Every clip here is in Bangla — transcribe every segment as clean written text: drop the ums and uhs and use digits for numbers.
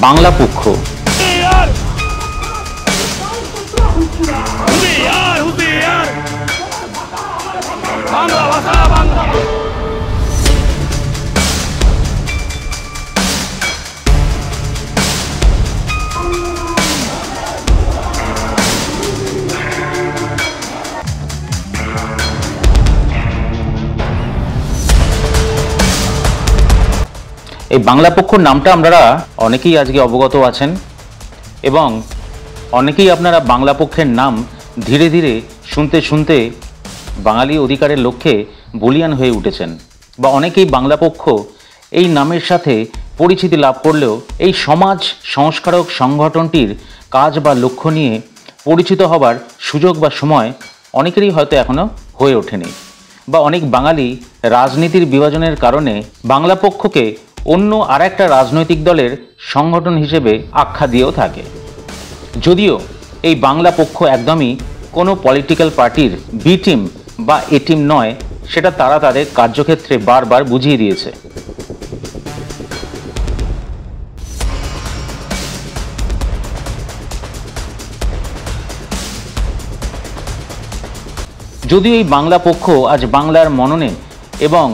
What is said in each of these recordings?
বাংলা পক্ষ। এই বাংলা পক্ষর নামটা আপনারা অনেকেই আজকে অবগত আছেন এবং অনেকেই আপনারা বাংলা পক্ষের নাম ধীরে ধীরে শুনতে শুনতে বাঙালি অধিকারের লক্ষ্যে বলীয়ান হয়ে উঠেছেন, বা অনেকেই বাংলা পক্ষ এই নামের সাথে পরিচিতি লাভ করলেও এই সমাজ সংস্কারক সংগঠনটির কাজ বা লক্ষ্য নিয়ে পরিচিত হবার সুযোগ বা সময় অনেকেরই হয়তো এখনও হয়ে ওঠেনি, বা অনেক বাঙালি রাজনীতির বিভাজনের কারণে বাংলা পক্ষকে অন্য আর একটা রাজনৈতিক দলের সংগঠন হিসেবে আখ্যা দিয়েও থাকে। যদিও এই বাংলা পক্ষ একদমই কোনো পলিটিক্যাল পার্টির বি টিম বা এ টিম নয়, সেটা তারা তাদের কার্যক্ষেত্রে বারবার বুঝিয়ে দিয়েছে। যদিও এই বাংলা পক্ষ আজ বাংলার মননে এবং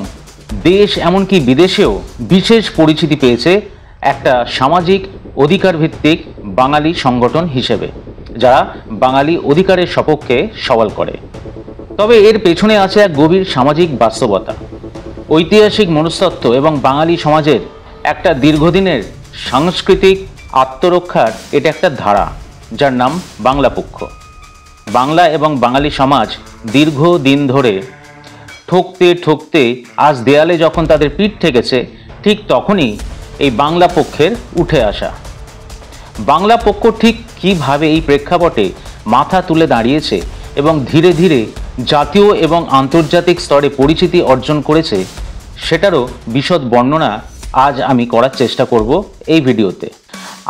দেশ এমনকি বিদেশেও বিশেষ পরিচিতি পেয়েছে একটা সামাজিক অধিকার ভিত্তিক বাঙালি সংগঠন হিসেবে, যারা বাঙালি অধিকারের সপক্ষে সওয়াল করে। তবে এর পেছনে আছে এক গভীর সামাজিক বাস্তবতা, ঐতিহাসিক মনস্তত্ত্ব এবং বাঙালি সমাজের একটা দীর্ঘদিনের সাংস্কৃতিক আত্মরক্ষার এটা একটা ধারা, যার নাম বাংলা পক্ষ। বাংলা এবং বাঙালি সমাজ দীর্ঘদিন ধরে ঠকতে ঠকতে আজ দেয়ালে যখন তাদের পিঠ ঠেকেছে, ঠিক তখনই এই বাংলা পক্ষের উঠে আসা। বাংলা পক্ষ ঠিক কীভাবে এই প্রেক্ষাপটে মাথা তুলে দাঁড়িয়েছে এবং ধীরে ধীরে জাতীয় এবং আন্তর্জাতিক স্তরে পরিচিতি অর্জন করেছে, সেটারও বিশদ বর্ণনা আজ আমি করার চেষ্টা করব এই ভিডিওতে।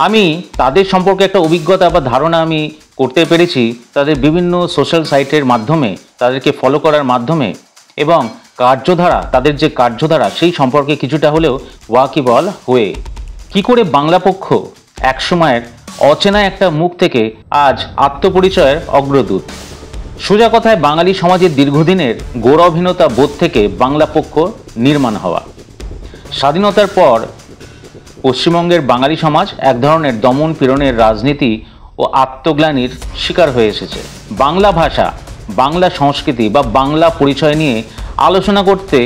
আমি তাদের সম্পর্কে একটা অভিজ্ঞতা বা ধারণা আমি করতে পেরেছি তাদের বিভিন্ন সোশ্যাল সাইটের মাধ্যমে, তাদেরকে ফলো করার মাধ্যমে, এবং কার্যধারা, তাদের যে কার্যধারা সেই সম্পর্কে কিছুটা হলেও ওয়াকিবহাল হয়ে কি করে বাংলা পক্ষ একসময়ের অচেনা একটা মুখ থেকে আজ আত্মপরিচয়ের অগ্রদূত। সোজা কথায় বাঙালি সমাজের দীর্ঘদিনের গৌরবহীনতা বোধ থেকে বাংলা পক্ষ নির্মাণ হওয়া। স্বাধীনতার পর পশ্চিমবঙ্গের বাঙালি সমাজ এক ধরনের দমন পীড়নের রাজনীতি ও আত্মগ্লানির শিকার হয়ে এসেছে। বাংলা ভাষা, বাংলা সংস্কৃতি বা বাংলা পরিচয় নিয়ে আলোচনা করতে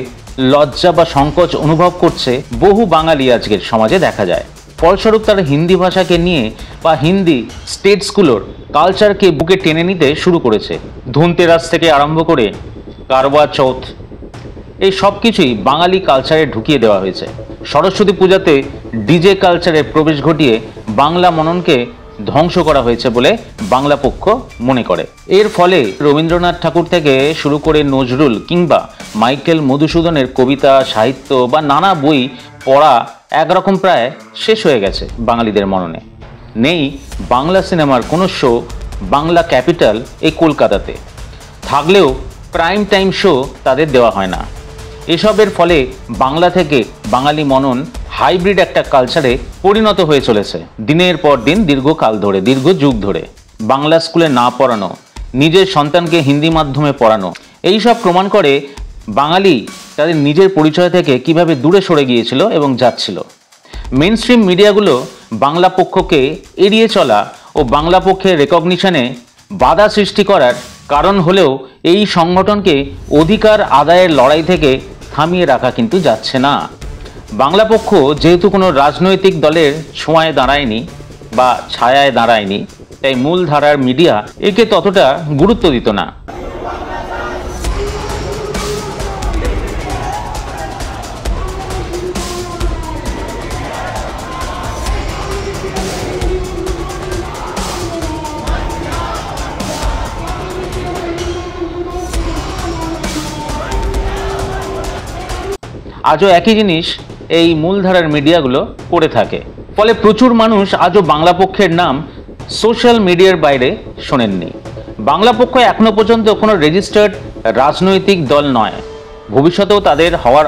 লজ্জা বা সংকোচ অনুভব করছে বহু বাঙালি আজকের সমাজে দেখা যায়। ফলস্বরূপ তারা হিন্দি ভাষাকে নিয়ে বা হিন্দি স্টেটসগুলোর কালচারকে বুকে টেনে নিতে শুরু করেছে। ধনতেরাস থেকে আরম্ভ করে কারওয়া চৌথ, এই সব কিছুই বাঙালি কালচারে ঢুকিয়ে দেওয়া হয়েছে। সরস্বতী পূজাতে ডিজে কালচারের প্রবেশ ঘটিয়ে বাংলা মননকে ধ্বংস করা হয়েছে বলে বাংলা পক্ষ মনে করে। এর ফলে রবীন্দ্রনাথ ঠাকুর থেকে শুরু করে নজরুল কিংবা মাইকেল মধুসূদনের কবিতা, সাহিত্য বা নানা বই পড়া একরকম প্রায় শেষ হয়ে গেছে বাঙালিদের মননে। নেই বাংলা সিনেমার কোনো শো বাংলা ক্যাপিটাল এই কলকাতাতে, থাকলেও প্রাইম টাইম শো তাদের দেওয়া হয় না। এসবের ফলে বাংলা থেকে বাঙালি মনন হাইব্রিড একটা কালচারে পরিণত হয়ে চলেছে দিনের পর দিন, দীর্ঘকাল ধরে, দীর্ঘ যুগ ধরে। বাংলা স্কুলে না পড়ানো, নিজের সন্তানকে হিন্দি মাধ্যমে পড়ানো, এই সব প্রমাণ করে বাঙালি তাদের নিজের পরিচয় থেকে কিভাবে দূরে সরে গিয়েছিল এবং যাচ্ছিল। মেইনস্ট্রিম মিডিয়াগুলো বাংলা পক্ষকে এড়িয়ে চলা ও বাংলা পক্ষের রেকগনিশনে বাধা সৃষ্টি করার কারণ হলেও এই সংগঠনকে অধিকার আদায়ের লড়াই থেকে থামিয়ে রাখা কিন্তু যাচ্ছে না। বাংলা পক্ষ যেহেতু কোনো রাজনৈতিক দলের ছোঁয়ায় দাঁড়ায়নি বা ছায়ায় দাঁড়ায়নি, তাই মূল ধারার মিডিয়া একে ততটা গুরুত্ব দিত না। আজও একই জিনিস এই মূলধারার মিডিয়াগুলো করে থাকে। ফলে প্রচুর মানুষ আজও বাংলা পক্ষের নাম সোশ্যাল মিডিয়ার বাইরে শোনেননি। বাংলা পক্ষ এখনো পর্যন্ত কোনো রেজিস্টার্ড রাজনৈতিক দল নয়, ভবিষ্যতেও তাদের হওয়ার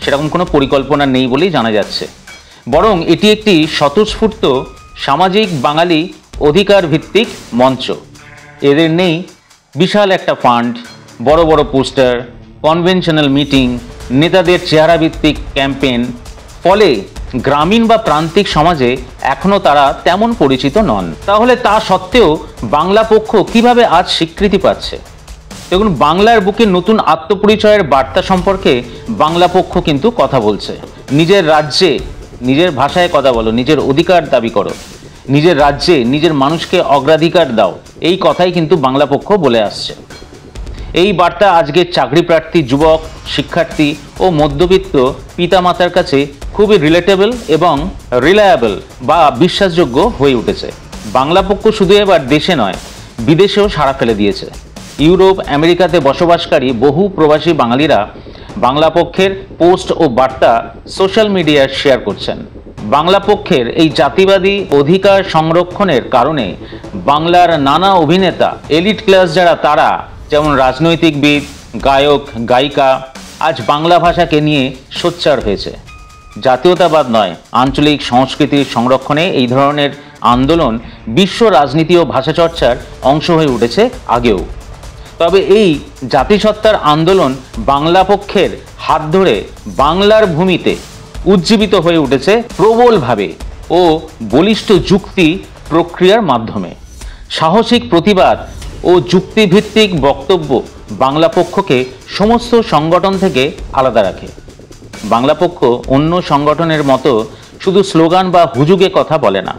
সেরকম কোনো পরিকল্পনা নেই বলেই জানা যাচ্ছে। বরং এটি একটি স্বতঃস্ফূর্ত সামাজিক বাঙালি অধিকার ভিত্তিক মঞ্চ। এদের নেই বিশাল একটা ফান্ড, বড় বড় পোস্টার, কনভেনশনাল মিটিং, নেতাদের চেহারা ভিত্তিক ক্যাম্পেইন। ফলে গ্রামীণ বা প্রান্তিক সমাজে এখনো তারা তেমন পরিচিত নন। তাহলে তা সত্ত্বেও বাংলা পক্ষ কিভাবে আজ স্বীকৃতি পাচ্ছে? দেখুন, বাংলার বুকে নতুন আত্মপরিচয়ের বার্তা সম্পর্কে বাংলা পক্ষ কিন্তু কথা বলছে। নিজের রাজ্যে নিজের ভাষায় কথা বলো, নিজের অধিকার দাবি করো, নিজের রাজ্যে নিজের মানুষকে অগ্রাধিকার দাও, এই কথাই কিন্তু বাংলা পক্ষ বলে আসছে। এই বার্তা আজকের চাকরি প্রার্থী, যুবক, শিক্ষার্থী ও মধ্যবিত্ত পিতামাতার কাছে খুবই রিলেটেবল এবং রিলায়েবল বা বিশ্বাসযোগ্য হয়ে উঠেছে। বাংলা পক্ষ শুধু এবার দেশে নয়, বিদেশেও সাড়া ফেলে দিয়েছে। ইউরোপ, আমেরিকাতে বসবাসকারী বহু প্রবাসী বাঙালিরা বাংলা পক্ষের পোস্ট ও বার্তা সোশ্যাল মিডিয়ায় শেয়ার করছেন। বাংলা পক্ষের এই জাতিবাদী অধিকার সংরক্ষণের কারণে বাংলার নানা অভিনেতা, এলিট ক্লাস যারা, তারা যেমন রাজনৈতিকবিদ, গায়ক, গায়িকা, আজ বাংলা ভাষাকে নিয়ে সোচ্চার হয়েছে। জাতীয়তাবাদ নয়, আঞ্চলিক সংস্কৃতির সংরক্ষণে এই ধরনের আন্দোলন বিশ্ব রাজনীতি ও ভাষা চর্চার অংশ হয়ে উঠেছে আগেও। তবে এই জাতিসত্তার আন্দোলন বাংলা পক্ষের হাত ধরে বাংলার ভূমিতে উজ্জীবিত হয়ে উঠেছে প্রবলভাবে ও বলিষ্ঠ যুক্তি প্রক্রিয়ার মাধ্যমে। সাহসিক প্রতিবাদ ও যুক্তিভিত্তিক বক্তব্য বাংলা পক্ষকে সমস্ত সংগঠন থেকে আলাদা রাখে। বাংলা পক্ষ অন্য সংগঠনের মতো শুধু স্লোগান বা হুজুগে কথা বলে না,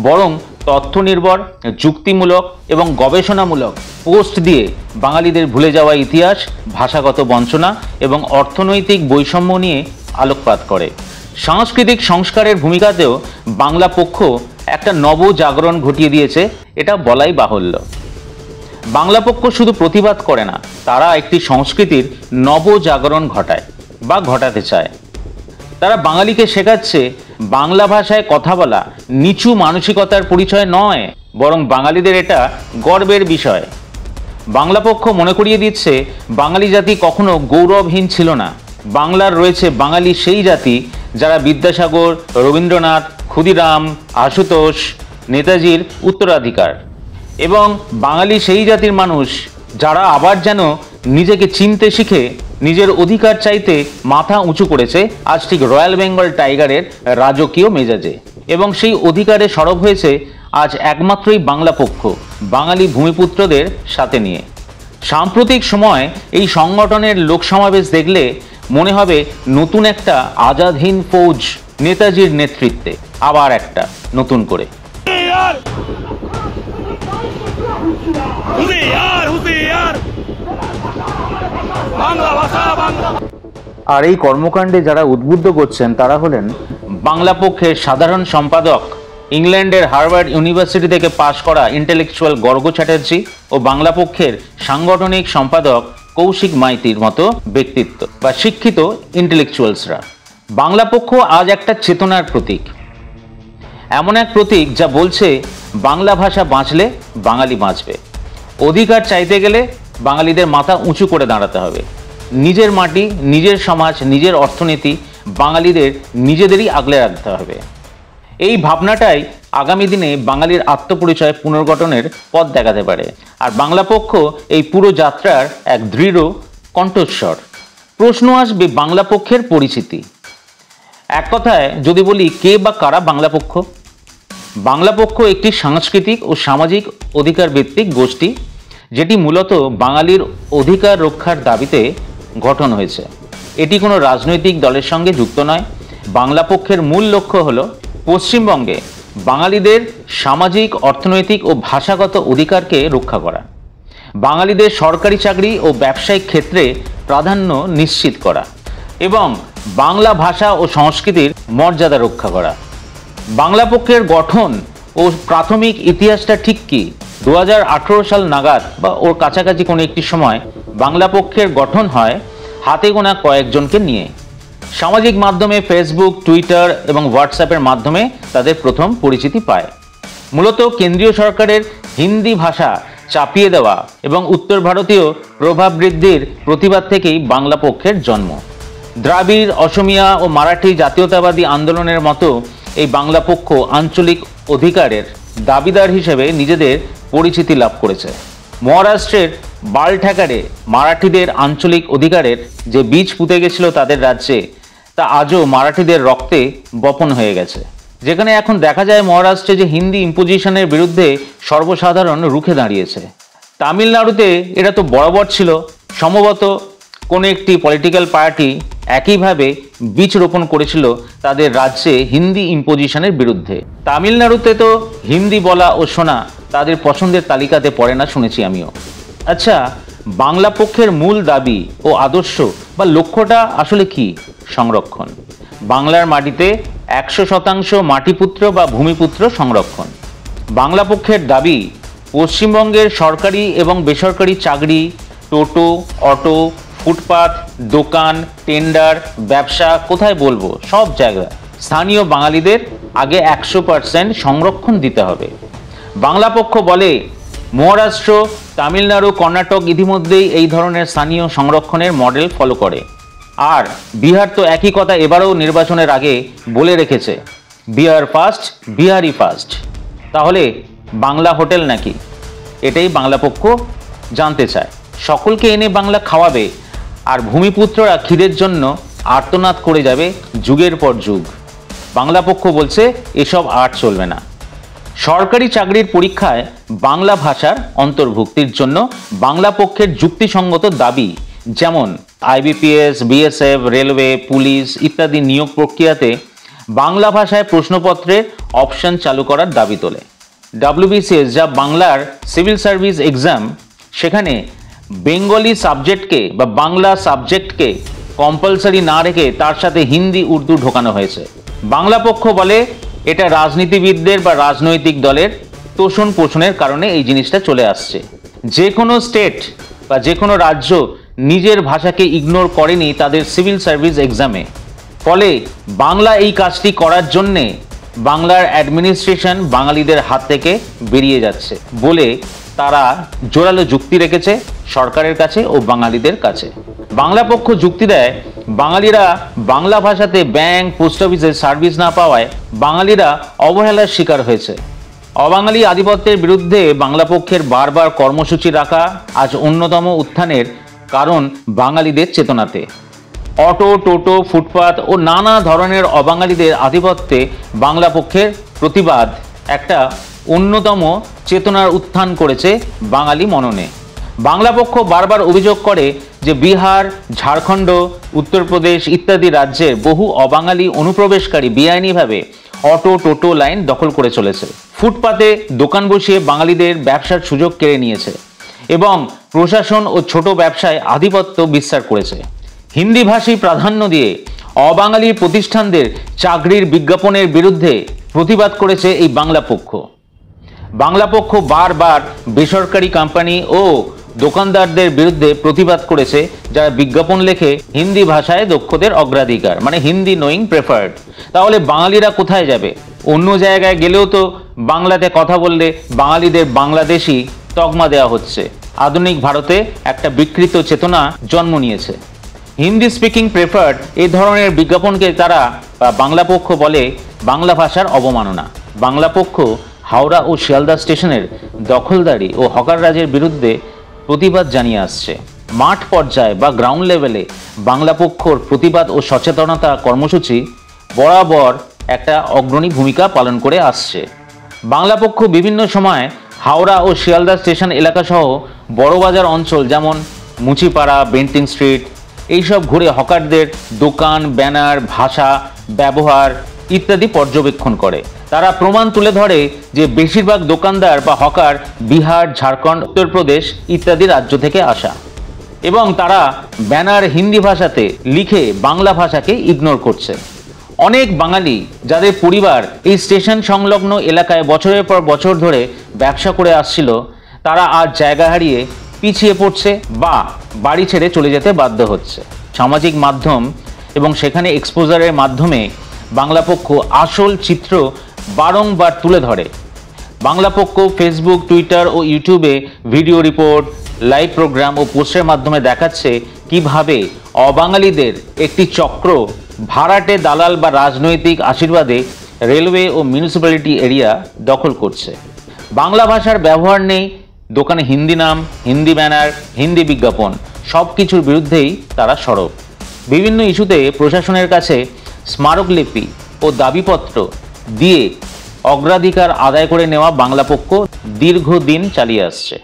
বরং তথ্য নির্ভর, যুক্তিমূলক এবং গবেষণামূলক পোস্ট দিয়ে বাঙালিদের ভুলে যাওয়া ইতিহাস, ভাষাগত বঞ্চনা এবং অর্থনৈতিক বৈষম্য নিয়ে আলোকপাত করে। সাংস্কৃতিক সংস্কারের ভূমিকাতেও বাংলা পক্ষ একটা নবজাগরণ ঘটিয়ে দিয়েছে, এটা বলাই বাহুল্য। বাংলা পক্ষ শুধু প্রতিবাদ করে না, তারা একটি সংস্কৃতির নবজাগরণ ঘটায় বা ঘটাতে চায়। তারা বাঙালিকে শেখাচ্ছে বাংলা ভাষায় কথা বলা নিচু মানসিকতার পরিচয় নয়, বরং বাঙালিদের এটা গর্বের বিষয়। বাংলা পক্ষ মনে করিয়ে দিচ্ছে বাঙালি জাতি কখনো গৌরবহীন ছিল না। বাংলার রয়েছে বাঙালি সেই জাতি যারা বিদ্যাসাগর, রবীন্দ্রনাথ, ক্ষুদিরাম, আশুতোষ, নেতাজির উত্তরাধিকার, এবং বাঙালি সেই জাতির মানুষ যারা আবার যেন নিজেকে চিনতে শিখে নিজের অধিকার চাইতে মাথা উঁচু করেছে আজ ঠিক রয়্যাল বেঙ্গল টাইগারের রাজকীয় মেজাজে। এবং সেই অধিকারে সরব হয়েছে আজ একমাত্রই বাংলা পক্ষ, বাঙালি ভূমিপুত্রদের সাথে নিয়ে। সাম্প্রতিক সময় এই সংগঠনের লোকসমাবেশ দেখলে মনে হবে নতুন একটা আজাদ হিন্দ ফৌজ নেতাজির নেতৃত্বে, আবার একটা নতুন করে। আর এই কর্মকাণ্ডে যারা উদ্বুদ্ধ করছেন তারা হলেন বাংলা পক্ষের সাধারণ সম্পাদক, ইংল্যান্ডের হার্ভার্ড ইউনিভার্সিটি থেকে পাশ করা ইন্টেলেকচুয়াল গর্গ চ্যাটার্জি ও বাংলা পক্ষের সাংগঠনিক সম্পাদক কৌশিক মাইতির মতো ব্যক্তিত্ব বা শিক্ষিত ইন্টেলেকচুয়ালসরা। বাংলা পক্ষ আজ একটা চেতনার প্রতীক, এমন এক প্রতীক যা বলছে বাংলা ভাষা বাঁচলে বাঙালি বাঁচবে। অধিকার চাইতে গেলে বাঙালিদের মাথা উঁচু করে দাঁড়াতে হবে। নিজের মাটি, নিজের সমাজ, নিজের অর্থনীতি বাঙালিদের নিজেদেরই আগলে রাখতে হবে। এই ভাবনাটাই আগামী দিনে বাঙালির আত্মপরিচয় পুনর্গঠনের পথ দেখাতে পারে। আর বাংলা পক্ষ এই পুরো যাত্রার এক দৃঢ় কণ্ঠস্বর। প্রশ্ন আসবে বাংলা পক্ষের পরিচিতি। এক কথায় যদি বলি, কে বা কারা বাংলা পক্ষ? বাংলা পক্ষ একটি সাংস্কৃতিক ও সামাজিক অধিকার ভিত্তিক গোষ্ঠী, যেটি মূলত বাঙালির অধিকার রক্ষার দাবিতে গঠন হয়েছে। এটি কোনো রাজনৈতিক দলের সঙ্গে যুক্ত নয়। বাংলা পক্ষের মূল লক্ষ্য হলো পশ্চিমবঙ্গে বাঙালিদের সামাজিক, অর্থনৈতিক ও ভাষাগত অধিকারকে রক্ষা করা, বাঙালিদের সরকারি চাকরি ও ব্যবসায়িক ক্ষেত্রে প্রাধান্য নিশ্চিত করা এবং বাংলা ভাষা ও সংস্কৃতির মর্যাদা রক্ষা করা। বাংলা পক্ষের গঠন ও প্রাথমিক ইতিহাসটা ঠিক কি? 2018 সাল নাগাদ বা ওর কাছাকাছি কোনো একটি সময় বাংলা পক্ষের গঠন হয় হাতে গোনা কয়েকজনকে নিয়ে। সামাজিক মাধ্যমে ফেসবুক, টুইটার এবং হোয়াটসঅ্যাপের মাধ্যমে তাদের প্রথম পরিচিতি পায়। মূলত কেন্দ্রীয় সরকারের হিন্দি ভাষা চাপিয়ে দেওয়া এবং উত্তর ভারতীয় প্রভাব বৃদ্ধির প্রতিবাদ থেকেই বাংলা পক্ষের জন্ম। দ্রাবিড়, অসমিয়া ও মারাঠি জাতীয়তাবাদী আন্দোলনের মতো এই বাংলা পক্ষ আঞ্চলিক অধিকারের দাবিদার হিসেবে নিজেদের পরিচিতি লাভ করেছে। মহারাষ্ট্রের বালঠ্যাকারে মারাঠিদের আঞ্চলিক অধিকারের যে বীজ পুঁতে গেছিল তাদের রাজ্যে, তা আজও মারাঠিদের রক্তে বপন হয়ে গেছে। যেখানে এখন দেখা যায় মহারাষ্ট্রে যে হিন্দি ইম্পোজিশনের বিরুদ্ধে সর্বসাধারণ রুখে দাঁড়িয়েছে। তামিলনাড়ুতে এটা তো বরাবর ছিল। সম্ভবত কোনো একটি পলিটিক্যাল পার্টি একইভাবে বীজ রোপণ করেছিল তাদের রাজ্যে হিন্দি ইম্পোজিশনের বিরুদ্ধে। তামিলনাড়ুতে তো হিন্দি বলা ও শোনা তাদের পছন্দের তালিকাতে পড়ে না, শুনেছি আমিও। আচ্ছা, বাংলা পক্ষের মূল দাবি ও আদর্শ বা লক্ষ্যটা আসলে কি? সংরক্ষণ। বাংলার মাটিতে 100% মাটিপুত্র বা ভূমিপুত্র সংরক্ষণ। বাংলা পক্ষের দাবি পশ্চিমবঙ্গের সরকারি এবং বেসরকারি চাকরি, টোটো, অটো, ফুটপাত, দোকান, টেন্ডার, ব্যবসা, কোথায় বলবো, সব জায়গায় স্থানীয় বাঙালিদের আগে 100% সংরক্ষণ দিতে হবে। বাংলা পক্ষ বলে মহারাষ্ট্র, তামিলনাড়ু, কর্ণাটক ইতিমধ্যেই এই ধরনের স্থানীয় সংরক্ষণের মডেল ফলো করে। আর বিহার তো একই কথা এবারেও নির্বাচনের আগে বলে রেখেছে, বিহার ফার্স্ট, বিহারি ফার্স্ট। তাহলে বাংলা হোটেল নাকি? এটাই বাংলা পক্ষ জানতে চায়। সকলকে এনে বাংলা খাওয়াবে আর ভূমিপুত্ররা খিদের জন্য আর্তনাদ করে যাবে যুগের পর যুগ। বাংলা পক্ষ বলছে এসব আর চলবে না। সরকারি চাকরির পরীক্ষায় বাংলা ভাষার অন্তর্ভুক্তির জন্য বাংলা পক্ষের যুক্তিসঙ্গত দাবি, যেমন আইবিপিএস, বিএসএফ, রেলওয়ে, পুলিশ ইত্যাদি নিয়োগ প্রক্রিয়াতে বাংলা ভাষায় প্রশ্নপত্রের অপশন চালু করার দাবি তোলে। WBCS, যা বাংলার সিভিল সার্ভিস এক্সাম, সেখানে বেঙ্গলি সাবজেক্টকে বা বাংলা সাবজেক্টকে কম্পালসারি না রেখে তার সাথে হিন্দি, উর্দু ঢোকানো হয়েছে। বাংলা পক্ষ বলে এটা রাজনীতিবিদদের বা রাজনৈতিক দলের তোষণ পোষণের কারণে এই জিনিসটা চলে আসছে। যে কোনো স্টেট বা যে কোনো রাজ্য নিজের ভাষাকে ইগনোর করেনি তাদের সিভিল সার্ভিস এক্সামে। ফলে বাংলা এই কাজটি করার জন্যে বাংলার অ্যাডমিনিস্ট্রেশন বাঙালিদের হাত থেকে বেরিয়ে যাচ্ছে বলে তারা জোরালো যুক্তি রেখেছে সরকারের কাছে ও বাঙালিদের কাছে। বাংলা পক্ষ যুক্তি দেয়, বাঙালিরা বাংলা ভাষাতে ব্যাংক, পোস্ট অফিসে সার্ভিস না পাওয়ায় বাঙালিরা অবহেলার শিকার হয়েছে। অবাঙালি আধিপত্যের বিরুদ্ধে বাংলা পক্ষের বারবার কর্মসূচি রাখা আজ অন্যতম উত্থানের কারণ বাঙালিদের চেতনাতে। অটো, টোটো, ফুটপাত ও নানা ধরনের অবাঙালিদের আধিপত্যে বাংলা পক্ষের প্রতিবাদ একটা অন্যতম চেতনার উত্থান করেছে বাঙালি মননে। বাংলা পক্ষ বারবার অভিযোগ করে যে বিহার, ঝাড়খণ্ড, উত্তরপ্রদেশ ইত্যাদি রাজ্যের বহু অবাঙালি অনুপ্রবেশকারী বেআইনিভাবে অটো, টোটো লাইন দখল করে চলেছে, ফুটপাতে দোকান বসিয়ে বাঙালিদের ব্যবসার সুযোগ কেড়ে নিয়েছে এবং প্রশাসন ও ছোট ব্যবসায় আধিপত্য বিস্তার করেছে। হিন্দিভাষী প্রাধান্য দিয়ে অবাঙালি প্রতিষ্ঠানদের চাকরির বিজ্ঞাপনের বিরুদ্ধে প্রতিবাদ করেছে এই বাংলা পক্ষ। বাংলা পক্ষ বারবার বেসরকারি কোম্পানি ও দোকানদারদের বিরুদ্ধে প্রতিবাদ করেছে যারা বিজ্ঞাপন লেখে হিন্দি ভাষায় দক্ষদের অগ্রাধিকার, মানে হিন্দি নোয়িং প্রেফার্ড। তাহলে বাঙালিরা কোথায় যাবে? অন্য জায়গায় গেলেও তো বাংলাতে কথা বললে বাঙালিদের বাংলাদেশি তকমা দেওয়া হচ্ছে। আধুনিক ভারতে একটা বিকৃত চেতনা জন্ম নিয়েছে। হিন্দি স্পিকিং প্রেফার্ড এই ধরনের বিজ্ঞাপনকে তারা বাংলা পক্ষ বলে বাংলা ভাষার অবমাননা। বাংলা পক্ষ হাওড়া ও শিয়ালদা স্টেশনের দখলদারি ও হকার রাজের বিরুদ্ধে প্রতিবাদ জানিয়ে আসছে। মাঠ পর্যায়ে বা গ্রাউন্ড লেভেলে বাংলা পক্ষর প্রতিবাদ ও সচেতনতা কর্মসূচি বরাবর একটা অগ্রণী ভূমিকা পালন করে আসছে। বাংলা পক্ষ বিভিন্ন সময় হাওড়া ও শিয়ালদা স্টেশন এলাকাসহ বড়বাজার অঞ্চল যেমন মুচিপাড়া, বেন্টিং স্ট্রিট এইসব ঘুরে হকারদের দোকান, ব্যানার, ভাষা, ব্যবহার ইত্যাদি পর্যবেক্ষণ করে। তারা প্রমাণ তুলে ধরে যে বেশিরভাগ দোকানদার বা হকার বিহার, ঝাড়খণ্ড, উত্তরপ্রদেশ ইত্যাদি রাজ্য থেকে আসা এবং তারা ব্যানার হিন্দি ভাষাতে লিখে বাংলা ভাষাকে ইগনোর করছে। অনেক বাঙালি যাদের পরিবার এই স্টেশন সংলগ্ন এলাকায় বছরের পর বছর ধরে ব্যবসা করে আসছিল, তারা আজ জায়গা হারিয়ে পিছিয়ে পড়ছে বা বাড়ি ছেড়ে চলে যেতে বাধ্য হচ্ছে। সামাজিক মাধ্যম এবং সেখানে এক্সপোজারের মাধ্যমে বাংলা পক্ষ আসল চিত্র বারংবার তুলে ধরে। বাংলা পক্ষ ফেসবুক, টুইটার ও ইউটিউবে ভিডিও রিপোর্ট, লাইভ প্রোগ্রাম ও পোস্টের মাধ্যমে দেখাচ্ছে কিভাবে অবাঙালিদের একটি চক্র ভাড়াটে দালাল বা রাজনৈতিক আশীর্বাদে রেলওয়ে ও মিউনিসিপ্যালিটি এরিয়া দখল করছে। বাংলা ভাষার ব্যবহার নেই, দোকানে হিন্দি নাম, হিন্দি ব্যানার, হিন্দি বিজ্ঞাপন, সব কিছুর বিরুদ্ধেই তারা সরব। বিভিন্ন ইস্যুতে প্রশাসনের কাছে স্মারকলিপি ও দাবিপত্র দিয়ে অগ্রাধিকার আদায় করে নেওয়া বাংলা পক্ষ দীর্ঘদিন চালিয়ে আসছে।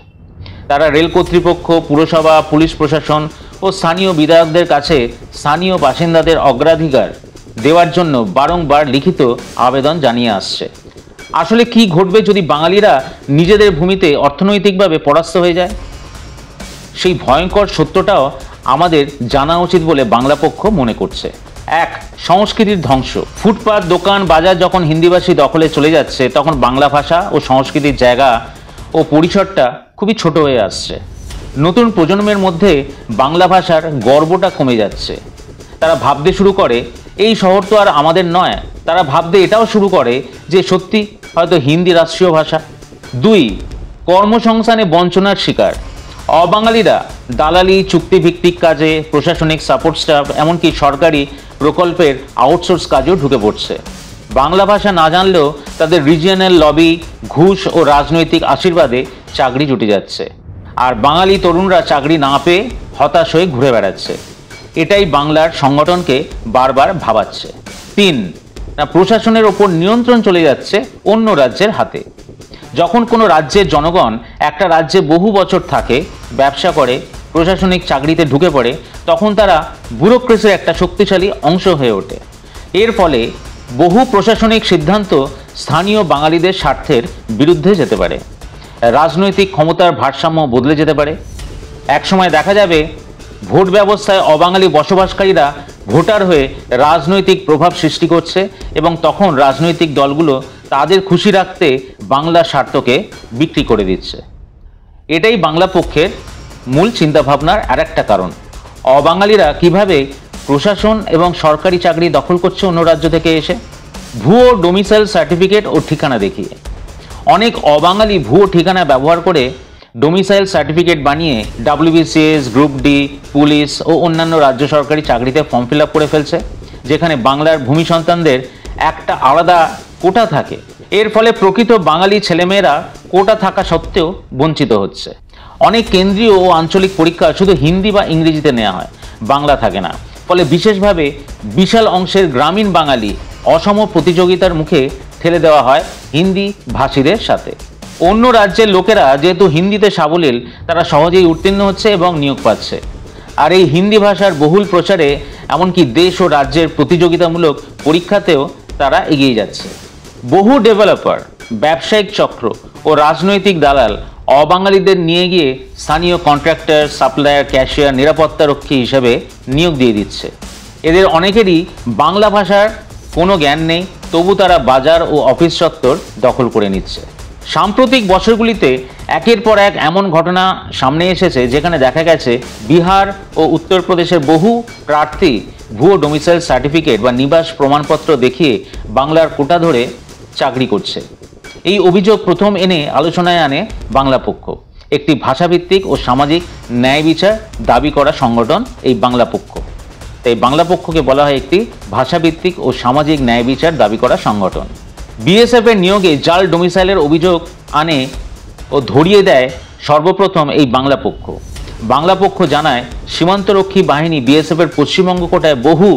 তারা রেল কর্তৃপক্ষ, পুরসভা, পুলিশ প্রশাসন ও স্থানীয় বিধায়কদের কাছে স্থানীয় বাসিন্দাদের অগ্রাধিকার দেওয়ার জন্য বারংবার লিখিত আবেদন জানিয়ে আসছে। আসলে কি ঘটবে যদি বাঙালিরা নিজেদের ভূমিতে অর্থনৈতিকভাবে পরাস্ত হয়ে যায়? সেই ভয়ঙ্কর সত্যটাও আমাদের জানা উচিত বলে বাংলা পক্ষ মনে করছে। এক, সংস্কৃতির ধ্বংস। ফুটপাত, দোকান, বাজার যখন হিন্দিভাষী দখলে চলে যাচ্ছে, তখন বাংলা ভাষা ও সংস্কৃতির জায়গা ও পরিসরটা খুবই ছোট হয়ে আসছে। নতুন প্রজন্মের মধ্যে বাংলা ভাষার গর্বটা কমে যাচ্ছে। তারা ভাবতে শুরু করে এই শহর তো আর আমাদের নয়। তারা ভাবতে এটাও শুরু করে যে সত্যি হয়তো হিন্দি রাষ্ট্রীয় ভাষা। দুই, কর্মসংস্থানে বঞ্চনার শিকার। অবাঙালিরা দালালি, চুক্তিভিত্তিক কাজে, প্রশাসনিক সাপোর্ট স্টাফ, এমনকি সরকারি প্রকল্পের আউটসোর্স কাজেও ঢুকে পড়ছে। বাংলা ভাষা না জানলেও তাদের রিজিয়নাল লবি, ঘুষ ও রাজনৈতিক আশীর্বাদে চাকরি জুটে যাচ্ছে। আর বাঙালি তরুণরা চাকরি না পেয়ে হতাশ হয়ে ঘুরে বেড়াচ্ছে। এটাই বাংলার সংগঠনকে বারবার ভাবাচ্ছে। তিন, প্রশাসনের ওপর নিয়ন্ত্রণ চলে যাচ্ছে অন্য রাজ্যের হাতে। যখন কোনো রাজ্যের জনগণ একটা রাজ্যে বহু বছর থাকে, ব্যবসা করে, প্রশাসনিক চাকরিতে ঢুকে পড়ে, তখন তারা ব্যুরোক্রেসির একটা শক্তিশালী অংশ হয়ে ওঠে। এর ফলে বহু প্রশাসনিক সিদ্ধান্ত স্থানীয় বাঙালিদের স্বার্থের বিরুদ্ধে যেতে পারে। রাজনৈতিক ক্ষমতার ভারসাম্য বদলে যেতে পারে। একসময় দেখা যাবে ভোট ব্যবস্থায় অবাঙালি বসবাসকারীরা ভোটার হয়ে রাজনৈতিক প্রভাব সৃষ্টি করছে এবং তখন রাজনৈতিক দলগুলো তাদের খুশি রাখতে বাংলা স্বার্থকে বিক্রি করে দিচ্ছে। এটাই বাংলা পক্ষের মূল চিন্তাভাবনার আরেকটা কারণ। অবাঙালিরা কিভাবে প্রশাসন এবং সরকারি চাকরি দখল করছে অন্য রাজ্য থেকে এসে, ভুয়ো ডোমিসাইল সার্টিফিকেট ও ঠিকানা দেখিয়ে। অনেক অবাঙালি ভুয়ো ঠিকানা ব্যবহার করে ডোমিসাইল সার্টিফিকেট বানিয়ে WBCS, গ্রুপ ডি, পুলিশ ও অন্যান্য রাজ্য সরকারি চাকরিতে ফর্ম ফিল আপ করে ফেলছে, যেখানে বাংলার ভূমি সন্তানদের একটা আলাদা কোটা থাকে। এর ফলে প্রকৃত বাঙালি ছেলেমেয়েরা কোটা থাকা সত্ত্বেও বঞ্চিত হচ্ছে। অনেক কেন্দ্রীয় ও আঞ্চলিক পরীক্ষা শুধু হিন্দি বা ইংরেজিতে নেওয়া হয়, বাংলা থাকে না। ফলে বিশেষভাবে বিশাল অংশের গ্রামীণ বাঙালি অসম প্রতিযোগিতার মুখে ঠেলে দেওয়া হয় হিন্দি ভাষীদের সাথে। অন্য রাজ্যের লোকেরা যেহেতু হিন্দিতে সাবলীল, তারা সহজেই উত্তীর্ণ হচ্ছে এবং নিয়োগ পাচ্ছে। আর এই হিন্দি ভাষার বহুল প্রচারে এমনকি দেশ ও রাজ্যের প্রতিযোগিতামূলক পরীক্ষাতেও তারা এগিয়ে যাচ্ছে। বহু ডেভেলপার, ব্যবসায়িক চক্র ও রাজনৈতিক দালাল অবাঙালিদের নিয়ে গিয়ে স্থানীয় কন্ট্রাক্টর, সাপ্লায়ার, ক্যাশিয়ার, নিরাপত্তারক্ষী হিসেবে নিয়োগ দিয়ে দিচ্ছে। এদের অনেকেরই বাংলা ভাষার কোনো জ্ঞান নেই, তবু তারা বাজার ও অফিস চত্বর দখল করে নিচ্ছে। সাম্প্রতিক বছরগুলিতে একের পর এক এমন ঘটনা সামনে এসেছে যেখানে দেখা গেছে বিহার ও উত্তরপ্রদেশের বহু প্রার্থী ভুয়ো ডোমিসাইল সার্টিফিকেট বা নিবাস প্রমাণপত্র দেখিয়ে বাংলার কোটা ধরে চাকরি করছে। এই অভিযোগ প্রথম এনে আলোচনায় আনে বাংলা পক্ষ। একটি ভাষাভিত্তিক ও সামাজিক ন্যায় বিচার দাবি করা সংগঠন এই বাংলা পক্ষ। তাই বাংলা পক্ষকে বলা হয় একটি ভাষাভিত্তিক ও সামাজিক ন্যায় বিচার দাবি করা সংগঠন। BSF এর নিয়োগে জাল ডোমিসাইলের অভিযোগ আনে ও ধরিয়ে দেয় সর্বপ্রথম এই বাংলা পক্ষ। বাংলা পক্ষ জানায়, সীমান্তরক্ষী বাহিনী BSF এর পশ্চিমবঙ্গ কোটায় বহু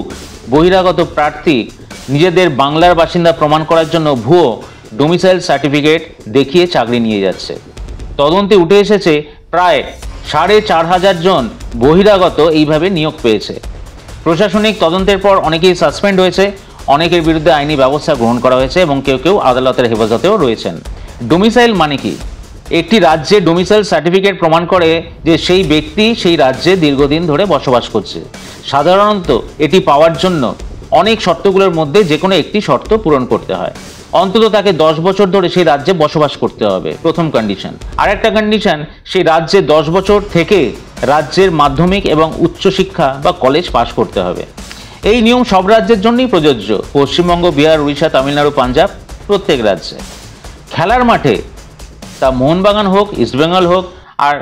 বহিরাগত প্রার্থী নিজেদের বাংলার বাসিন্দা প্রমাণ করার জন্য ভুয়ো ডোমিসাইল সার্টিফিকেট দেখিয়ে চাকরি নিয়ে যাচ্ছে। তদন্তে উঠে এসেছে প্রায় 4,500 জন বহিরাগত এইভাবে নিয়োগ পেয়েছে। প্রশাসনিক তদন্তের পর অনেকেই সাসপেন্ড হয়েছে, অনেকের বিরুদ্ধে আইনি ব্যবস্থা গ্রহণ করা হয়েছে এবং কেউ কেউ আদালতের হেফাজতেও রয়েছেন। ডোমিসাইল মানে কি? একটি রাজ্যে ডোমিসাইল সার্টিফিকেট প্রমাণ করে যে সেই ব্যক্তি সেই রাজ্যে দীর্ঘদিন ধরে বসবাস করছে। সাধারণত এটি পাওয়ার জন্য অনেক শর্তগুলোর মধ্যে যে কোনো একটি শর্ত পূরণ করতে হয়। অন্তত তাকে 10 বছর ধরে সেই রাজ্যে বসবাস করতে হবে, প্রথম কন্ডিশন। আরেকটা কন্ডিশন, সেই রাজ্যে 10 বছর থেকে রাজ্যের মাধ্যমিক এবং উচ্চশিক্ষা বা কলেজ পাশ করতে হবে। এই নিয়ম সব রাজ্যের জন্যই প্রযোজ্য, পশ্চিমবঙ্গ, বিহার, উড়িষ্যা, তামিলনাড়ু, পাঞ্জাব, প্রত্যেক রাজ্যে। খেলার মাঠে তা মোহনবাগান হোক, ইস্টবেঙ্গল হোক আর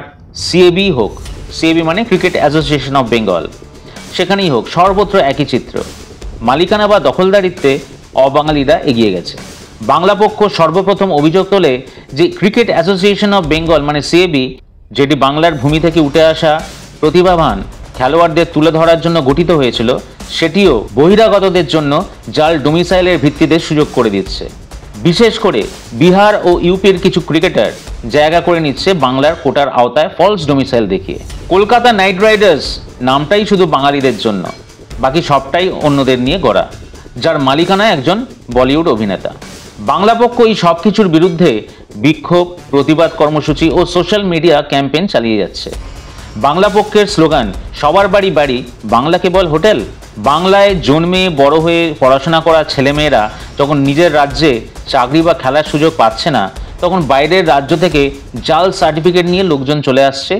CAB হোক, সিএবি মানে ক্রিকেট অ্যাসোসিয়েশন অফ বেঙ্গল, সেখানেই হোক সর্বত্র একই চিত্র। মালিকানা বা দখলদারিত্বে অবাঙালিরা এগিয়ে গেছে। বাংলা পক্ষ সর্বপ্রথম অভিযোগ তোলে যে ক্রিকেট অ্যাসোসিয়েশন অফ বেঙ্গল মানে সিএবি, যেটি বাংলার ভূমি থেকে উঠে আসা প্রতিভাবান খেলোয়াড়দের তুলে ধরার জন্য গঠিত হয়েছিল, সেটিও বহিরাগতদের জন্য জাল ডোমিসাইলের ভিত্তিতে সুযোগ করে দিচ্ছে। বিশেষ করে বিহার ও ইউপির কিছু ক্রিকেটার জায়গা করে নিচ্ছে বাংলার কোটার আওতায় ফলস ডোমিসাইল দেখিয়ে। কলকাতা নাইট রাইডার্স নামটাই শুধু বাঙালিদের জন্য, বাকি সবটাই অন্যদের নিয়ে গড়া, যার মালিকানায় একজন বলিউড অভিনেতা। বাংলা পক্ষ এই সব কিছুর বিরুদ্ধে বিক্ষোভ, প্রতিবাদ কর্মসূচি ও সোশ্যাল মিডিয়া ক্যাম্পেইন চালিয়ে যাচ্ছে। বাংলা পক্ষের স্লোগান সবার বাড়ি বাড়ি, বাংলা কেবল হোটেল। বাংলায় জন্মে বড় হয়ে পড়াশোনা করা ছেলেমেয়েরা যখন নিজের রাজ্যে চাকরি বা খেলার সুযোগ পাচ্ছে না, তখন বাইরের রাজ্য থেকে জাল সার্টিফিকেট নিয়ে লোকজন চলে আসছে।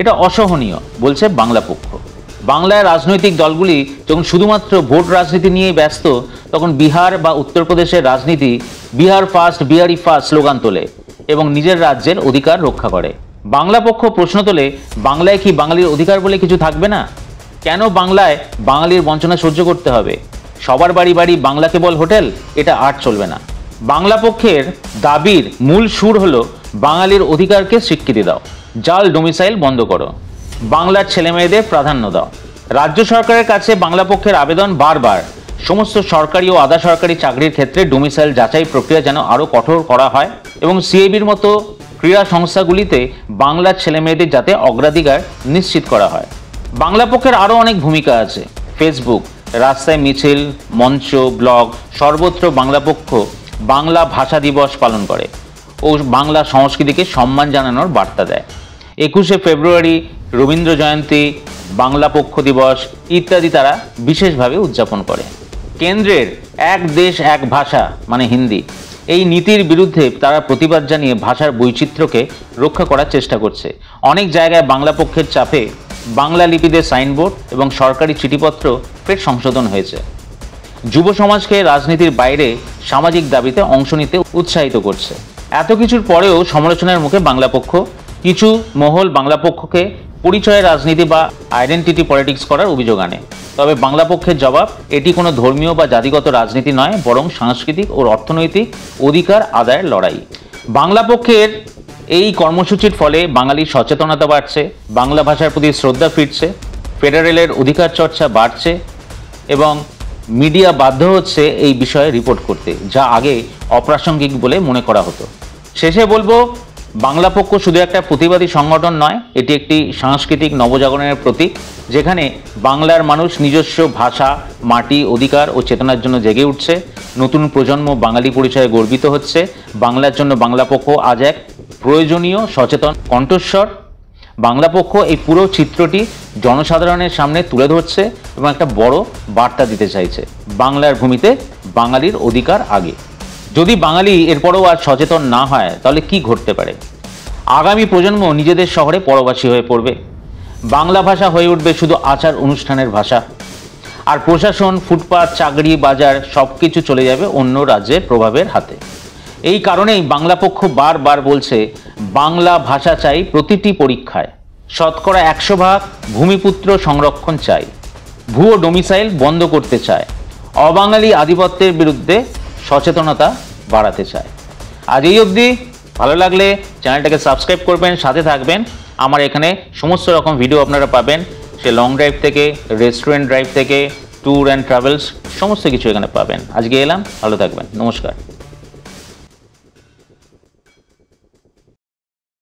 এটা অসহনীয় বলছে বাংলা পক্ষ। বাংলায় রাজনৈতিক দলগুলি যখন শুধুমাত্র ভোট রাজনীতি নিয়েই ব্যস্ত, তখন বিহার বা উত্তরপ্রদেশের রাজনীতি Bihar first, Bihari first slogan তোলে এবং নিজের রাজ্যের অধিকার রক্ষা করে। বাংলা পক্ষ প্রশ্ন তোলে, বাংলায় কি বাঙালির অধিকার বলে কিছু থাকবে না? কেন বাংলায় বাঙালির বঞ্চনা সহ্য করতে হবে? সবার বাড়ি বাড়ি, বাংলা কেবল হোটেল, এটা আর চলবে না। বাংলা পক্ষের দাবির মূল সুর হলো, বাঙালির অধিকারকে স্বীকৃতি দাও, জাল ডোমিসাইল বন্ধ করো, বাংলার ছেলেমেয়েদের প্রাধান্য দাও। রাজ্য সরকারের কাছে বাংলা পক্ষের আবেদন বারবার, সমস্ত সরকারি ও আধা সরকারি চাকরির ক্ষেত্রে ডোমিসাইল যাচাই প্রক্রিয়া যেন আরও কঠোর করা হয় এবং সিএবির মতো ক্রীড়া সংস্থাগুলিতে বাংলার ছেলেমেয়েদের যাতে অগ্রাধিকার নিশ্চিত করা হয়। বাংলা পক্ষের আরও অনেক ভূমিকা আছে। ফেসবুক, রাস্তায় মিছিল, মঞ্চ, ব্লগ, সর্বত্র বাংলা পক্ষ বাংলা ভাষা দিবস পালন করে ও বাংলা সংস্কৃতিকে সম্মান জানানোর বার্তা দেয়। 21শে ফেব্রুয়ারি রবীন্দ্র জয়ন্তী, বাংলা পক্ষ দিবস ইত্যাদি তারা বিশেষভাবে উদযাপন করে। কেন্দ্রের এক দেশ এক ভাষা মানে হিন্দি, এই নীতির বিরুদ্ধে তারা প্রতিবাদ জানিয়ে ভাষার বৈচিত্র্যকে রক্ষা করার চেষ্টা করছে। অনেক জায়গায় বাংলা পক্ষের চাপে বাংলা লিপিতে সাইনবোর্ড এবং সরকারি চিঠিপত্র ফের সংশোধন হয়েছে। যুব সমাজকে রাজনীতির বাইরে সামাজিক দাবিতে অংশ নিতে উৎসাহিত করছে। এত কিছুর পরেও সমালোচনার মুখে বাংলা পক্ষ। কিছু মহল বাংলা পক্ষকে পরিচয়ের রাজনীতি বা আইডেন্টিটি পলিটিক্স করার অভিযোগ আনে। তবে বাংলা পক্ষের জবাব, এটি কোনো ধর্মীয় বা জাতিগত রাজনীতি নয়, বরং সাংস্কৃতিক ও অর্থনৈতিক অধিকার আদায়ের লড়াই। বাংলা পক্ষের এই কর্মসূচির ফলে বাঙালির সচেতনতা বাড়ছে, বাংলা ভাষার প্রতি শ্রদ্ধা ফিরছে, ফেডারেলের অধিকার চর্চা বাড়ছে এবং মিডিয়া বাধ্য হচ্ছে এই বিষয়ে রিপোর্ট করতে, যা আগে অপ্রাসঙ্গিক বলে মনে করা হতো। শেষে বলবো, বাংলা পক্ষ শুধু একটা প্রতিবাদী সংগঠন নয়, এটি একটি সাংস্কৃতিক নবজাগরণের প্রতীক, যেখানে বাংলার মানুষ নিজস্ব ভাষা, মাটি, অধিকার ও চেতনার জন্য জেগে উঠছে। নতুন প্রজন্ম বাঙালি পরিচয়ে গর্বিত হচ্ছে। বাংলার জন্য বাংলা পক্ষ আজ এক প্রয়োজনীয় সচেতন কণ্ঠস্বর। বাংলা পক্ষ এই পুরো চিত্রটি জনসাধারণের সামনে তুলে ধরছে এবং একটা বড় বার্তা দিতে চাইছে, বাংলার ভূমিতে বাঙালির অধিকার আগে। যদি বাঙালি এরপরও আর সচেতন না হয়, তাহলে কি ঘটতে পারে? আগামী প্রজন্ম নিজেদের শহরে পরবাসী হয়ে পড়বে। বাংলা ভাষা হয়ে উঠবে শুধু আচার অনুষ্ঠানের ভাষা, আর প্রশাসন, ফুটপাত, চাকরি, বাজার সব কিছু চলে যাবে অন্য রাজ্যের প্রভাবের হাতে। এই কারণেই বাংলা পক্ষ বারবার বলছে, বাংলা ভাষা চাই প্রতিটি পরীক্ষায়, শতকরা 100% ভূমিপুত্র সংরক্ষণ চাই, ভুয়ো ডোমিসাইল বন্ধ করতে চায়, অবাঙালি আধিপত্যের বিরুদ্ধে সচেতনতা বাড়াতে চায়। আজ এই অবধি। ভালো লাগলে চ্যানেলটাকে সাবস্ক্রাইব করবেন, সাথে থাকবেন। আমার এখানে সমস্ত রকম ভিডিও আপনারা পাবেন, সে লং ড্রাইভ থেকে রেস্টুরেন্ট ড্রাইভ থেকে ট্যুর অ্যান্ড ট্রাভেলস, সমস্ত কিছু এখানে পাবেন। আজকে এলাম, ভালো থাকবেন, নমস্কার।